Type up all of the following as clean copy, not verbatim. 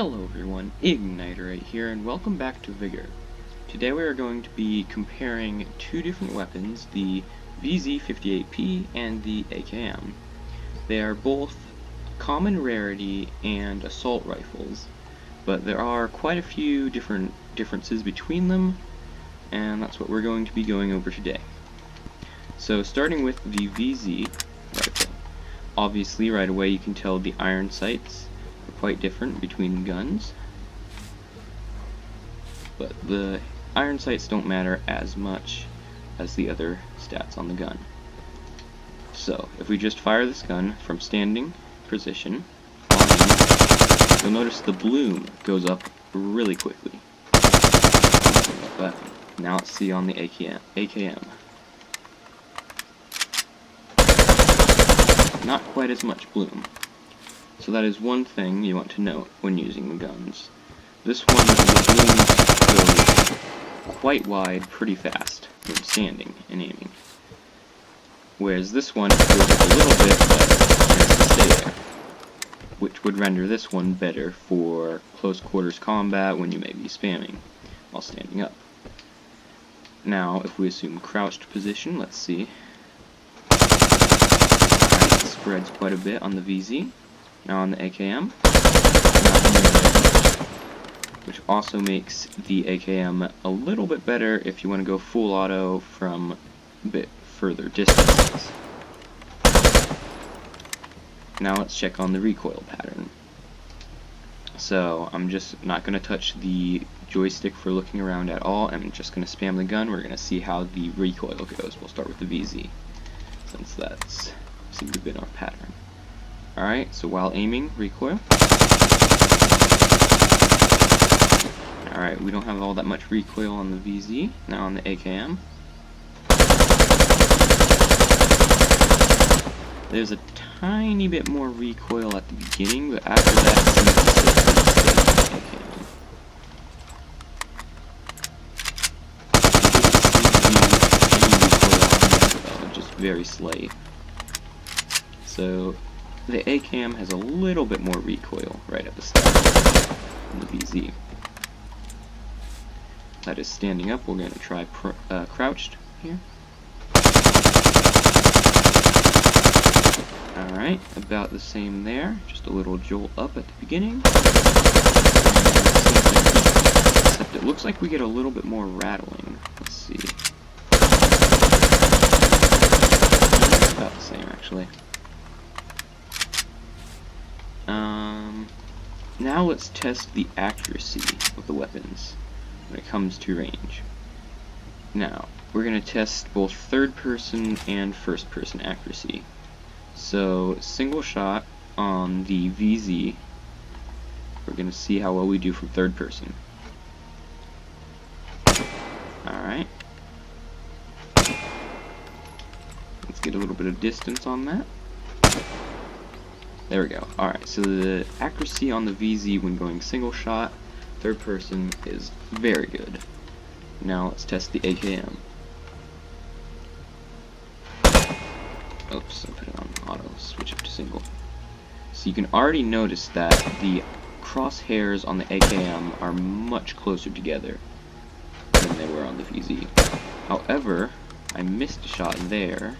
Hello everyone, Igniter right here, and welcome back to Vigor. Today we are going to be comparing two different weapons, the VZ58P and the AKM. They are both common rarity and assault rifles, but there are quite a few differences between them, and that's what we're going to be going over today. So starting with the VZ rifle. Obviously right away you can tell the iron sights are quite different between guns, but the iron sights don't matter as much as the other stats on the gun. So if we just fire this gun from standing position, you'll notice the bloom goes up really quickly. But now let's see on the AKM. Not quite as much bloom. So that is one thing you want to note when using the guns. This one, the bloom goes quite wide pretty fast when standing and aiming. Whereas this one goes up a little bit, but tends to stay there, which would render this one better for close quarters combat when you may be spamming while standing up. Now, if we assume crouched position, let's see. It spreads quite a bit on the VZ. Now on the AKM, which also makes the AKM a little bit better if you want to go full auto from a bit further distances. Now let's check on the recoil pattern. So I'm just not going to touch the joystick for looking around at all. I'm just going to spam the gun. We're going to see how the recoil goes. We'll start with the VZ, since that's seems to be our pattern. Alright, so while aiming, recoil. Alright, we don't have all that much recoil on the VZ. Now on the AKM. There's a tiny bit more recoil at the beginning, but after that it seems to stay pretty steady. Just very slight. So the AKM has a little bit more recoil right at the start than the VZ. That is standing up. We're going to try crouched here. Alright, about the same there. Just a little jolt up at the beginning. Except it looks like we get a little bit more rattling. Let's see. It's about the same actually. Now let's test the accuracy of the weapons when it comes to range. Now, we're going to test both third-person and first-person accuracy. So, single shot on the VZ, we're going to see how well we do from third person. Alright. Let's get a little bit of distance on that. There we go. Alright, so the accuracy on the VZ when going single shot, third person, is very good. Now let's test the AKM. Oops, I put it on auto, switch up to single. So you can already notice that the crosshairs on the AKM are much closer together than they were on the VZ. However, I missed a shot there,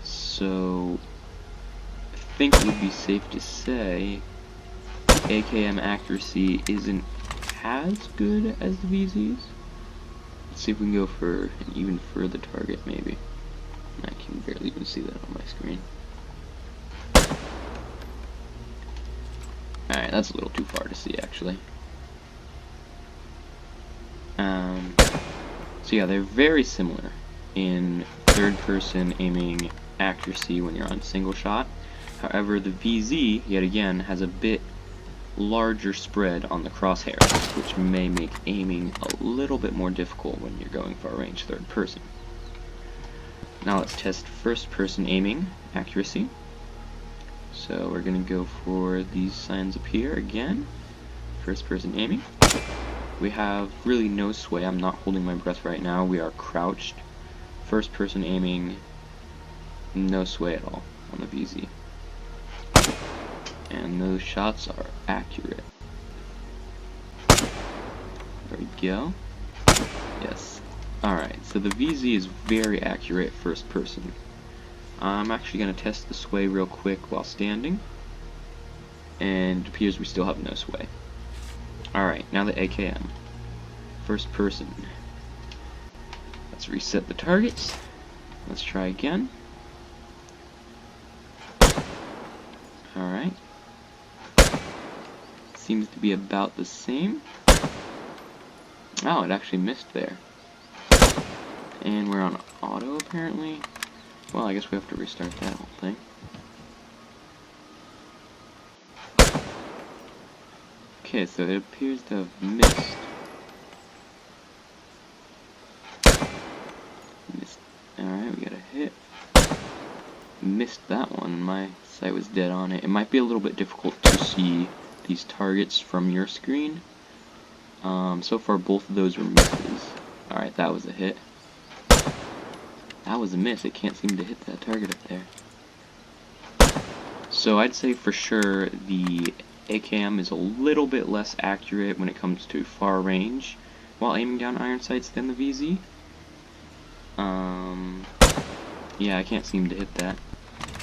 so I think it would be safe to say the AKM accuracy isn't as good as the VZ's. Let's see if we can go for an even further target, maybe. I can barely even see that on my screen. Alright, that's a little too far to see, actually. So yeah, they're very similar in third-person aiming accuracy when you're on single shot. However, the VZ, yet again, has a bit larger spread on the crosshairs, which may make aiming a little bit more difficult when you're going far range third person. Now let's test first person aiming accuracy. So we're going to go for these signs up here again. First person aiming. We have really no sway. I'm not holding my breath right now. We are crouched. First person aiming, no sway at all on the VZ. and those shots are accurate. There we go. Yes. Alright, so the VZ is very accurate first person. I'm actually going to test the sway real quick while standing, and it appears we still have no sway. Alright, now the AKM. First person. Let's reset the targets. Let's try again. Alright. Seems to be about the same. Oh, it actually missed there. And we're on auto apparently. Well, I guess we have to restart that whole thing. Okay, so it appears to have missed. Alright, we got a hit. Missed that one. My sight was dead on it. It might be a little bit difficult to see these targets from your screen. So far both of those were misses. Alright, that was a hit. That was a miss. It can't seem to hit that target up there. So I'd say for sure the AKM is a little bit less accurate when it comes to far range while aiming down iron sights than the VZ. Yeah, I can't seem to hit that.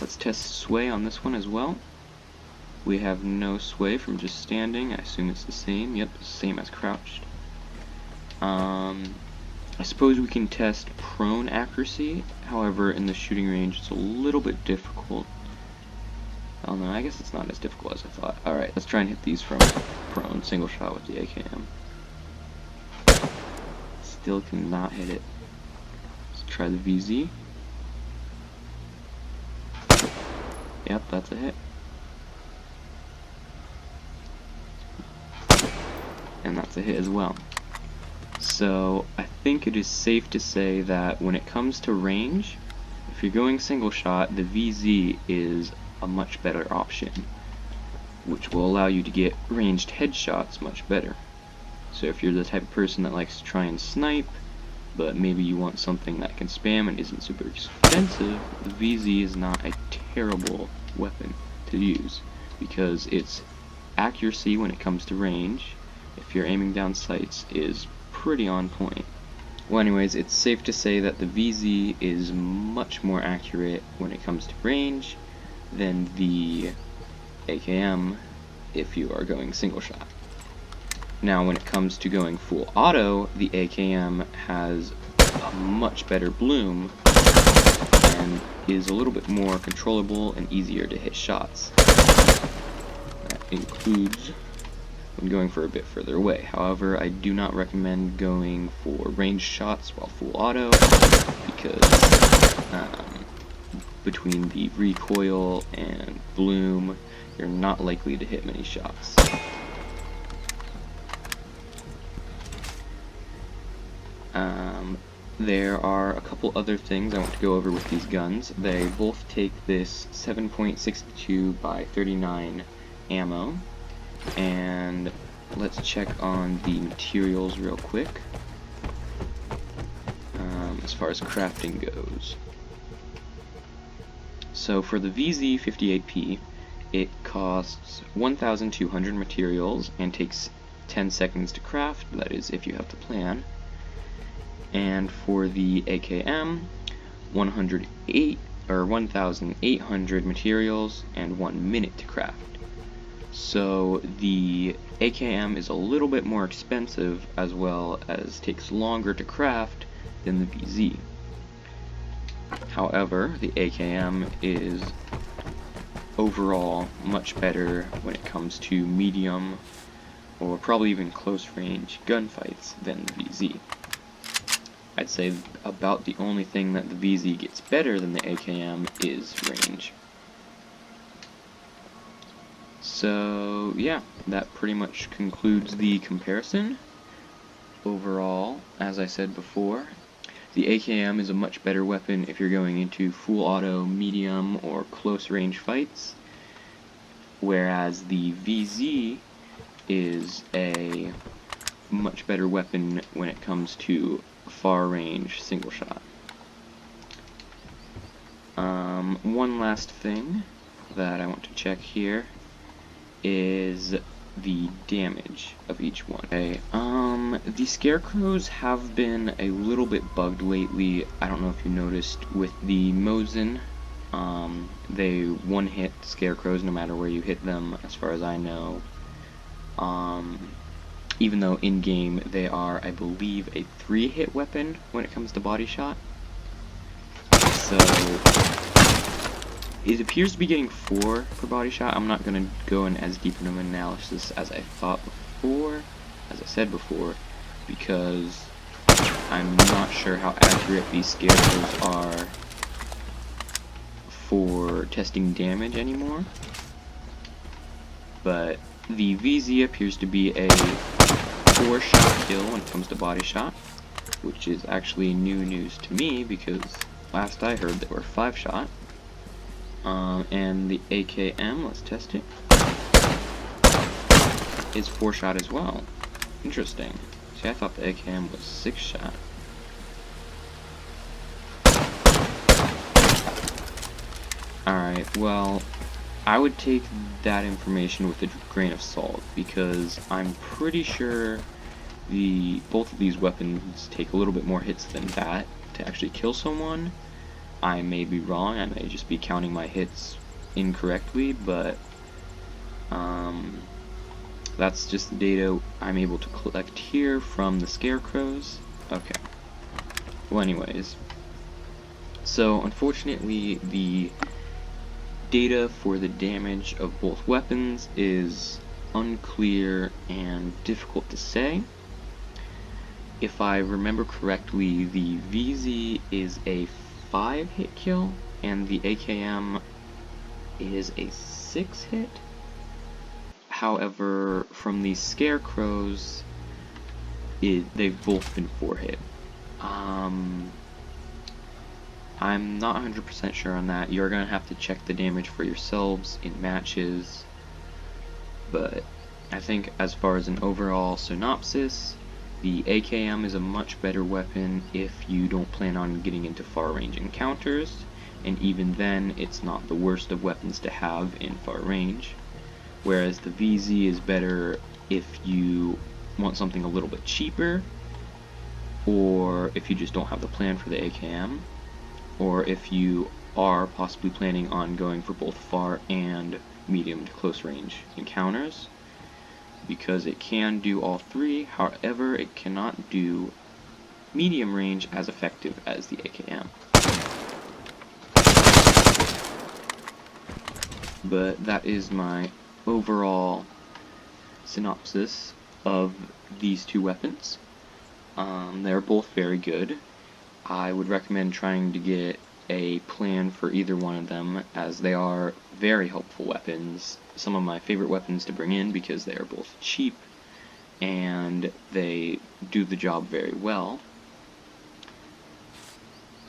Let's test sway on this one as well. We have no sway from just standing. I assume it's the same. Yep, the same as crouched. I suppose we can test prone accuracy. However, in the shooting range, it's a little bit difficult. Oh no, I guess it's not as difficult as I thought. Alright, let's try and hit these from prone, single shot with the AKM. Still cannot hit it. Let's try the VZ. Yep, that's a hit. And that's a hit as well. So I think it is safe to say that when it comes to range, if you're going single shot, the VZ is a much better option, which will allow you to get ranged headshots much better. So if you're the type of person that likes to try and snipe, but maybe you want something that can spam and isn't super expensive, the VZ is not a terrible weapon to use, because its accuracy when it comes to range, if you're aiming down sights, is pretty on point. Well, anyways, it's safe to say that the VZ is much more accurate when it comes to range than the AKM if you are going single shot. Now, when it comes to going full auto, the AKM has a much better bloom and is a little bit more controllable and easier to hit shots. That includes when going for a bit further away. However, I do not recommend going for ranged shots while full auto, because between the recoil and bloom, you're not likely to hit many shots. There are a couple other things I want to go over with these guns. They both take this 7.62 by 39 ammo, and let's check on the materials real quick as far as crafting goes. So for the VZ58P, it costs 1,200 materials and takes 10 seconds to craft, that is if you have the plan. And for the AKM, 1,800 materials and 1 minute to craft. So the AKM is a little bit more expensive, as well as takes longer to craft than the VZ. However, the AKM is overall much better when it comes to medium or probably even close range gunfights than the VZ. I'd say about the only thing that the VZ gets better than the AKM is range. So yeah, that pretty much concludes the comparison. Overall, as I said before, the AKM is a much better weapon if you're going into full auto, medium, or close range fights, whereas the VZ is a much better weapon when it comes to far range single shot. One last thing that I want to check here is the damage of each one. Okay, the scarecrows have been a little bit bugged lately. I don't know if you noticed with the Mosin. They one-hit scarecrows no matter where you hit them, as far as I know. Even though in-game they are, I believe, a 3-hit weapon when it comes to body shot. So it appears to be getting 4 per body shot. I'm not going to go in as deep into an analysis as I thought before, as I said before, because I'm not sure how accurate these scarecrows are for testing damage anymore. But the VZ appears to be a 4-shot kill when it comes to body shot, which is actually new news to me because last I heard they were 5-shot. And the AKM, let's test it, is 4-shot as well. Interesting. See, I thought the AKM was 6-shot. Alright, well, I would take that information with a grain of salt, because I'm pretty sure both of these weapons take a little bit more hits than that to actually kill someone. I may be wrong, I may just be counting my hits incorrectly, but that's just the data I'm able to collect here from the scarecrows. Okay. Well, anyways, so unfortunately the data for the damage of both weapons is unclear and difficult to say. If I remember correctly, the VZ is a 5-hit kill, and the AKM is a 6-hit. However, from the scarecrows, they've both been 4-hit. I'm not 100% sure on that. You're going to have to check the damage for yourselves in matches. But I think as far as an overall synopsis, the AKM is a much better weapon if you don't plan on getting into far-range encounters, and even then, it's not the worst of weapons to have in far range. Whereas the VZ is better if you want something a little bit cheaper, or if you just don't have the plan for the AKM, or if you are possibly planning on going for both far and medium to close range encounters, because it can do all 3, however it cannot do medium range as effective as the AKM. But that is my overall synopsis of these two weapons. They're both very good. I would recommend trying to get a plan for either one of them, as they are very helpful weapons. Some of my favorite weapons to bring in because they are both cheap and they do the job very well.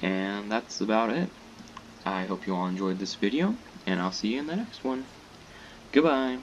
And that's about it. I hope you all enjoyed this video, and I'll see you in the next one. Goodbye!